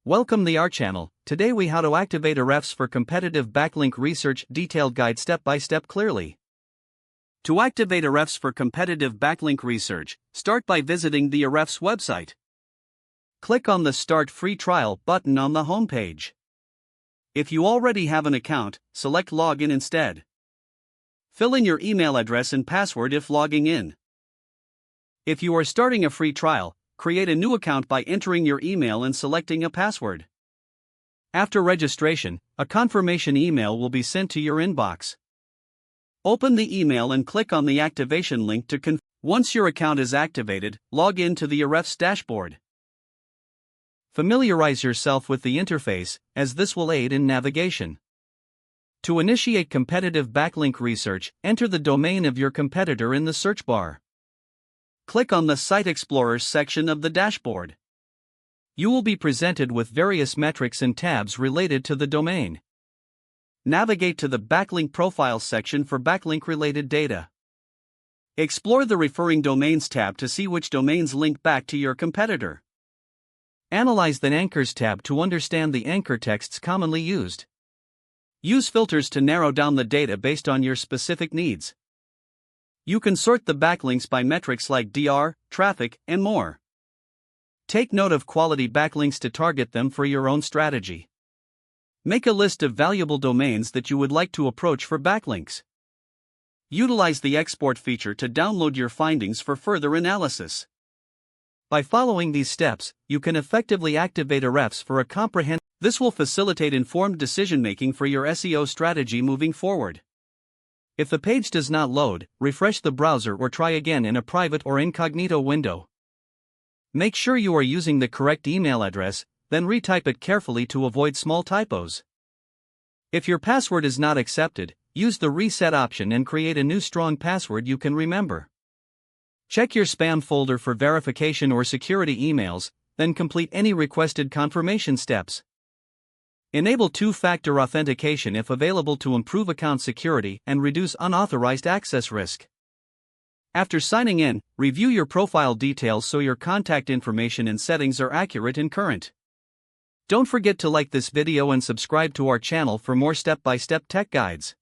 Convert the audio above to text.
Welcome the our channel. Today we how to activate Ahrefs for competitive backlink research detailed guide step by step clearly. To activate Ahrefs for competitive backlink research, start by visiting the Ahrefs website. Click on the Start Free Trial button on the home page. If you already have an account, select Login instead. Fill in your email address and password if logging in. If you are starting a free trial, create a new account by entering your email and selecting a password. After registration, a confirmation email will be sent to your inbox. Open the email and click on the activation link to confirm. Once your account is activated, log in to the Ahrefs dashboard. Familiarize yourself with the interface, as this will aid in navigation. To initiate competitive backlink research, enter the domain of your competitor in the search bar. Click on the Site Explorer section of the dashboard. You will be presented with various metrics and tabs related to the domain. Navigate to the Backlink Profiles section for backlink-related data. Explore the Referring Domains tab to see which domains link back to your competitor. Analyze the Anchors tab to understand the anchor texts commonly used. Use filters to narrow down the data based on your specific needs. You can sort the backlinks by metrics like DR, traffic, and more. Take note of quality backlinks to target them for your own strategy. Make a list of valuable domains that you would like to approach for backlinks. Utilize the export feature to download your findings for further analysis. By following these steps, you can effectively activate Ahrefs for a comprehensive. This will facilitate informed decision-making for your SEO strategy moving forward. If the page does not load, refresh the browser or try again in a private or incognito window. Make sure you are using the correct email address, then retype it carefully to avoid small typos. If your password is not accepted, use the reset option and create a new strong password you can remember. Check your spam folder for verification or security emails, then complete any requested confirmation steps. Enable two-factor authentication if available to improve account security and reduce unauthorized access risk. After signing in, review your profile details so your contact information and settings are accurate and current. Don't forget to like this video and subscribe to our channel for more step-by-step tech guides.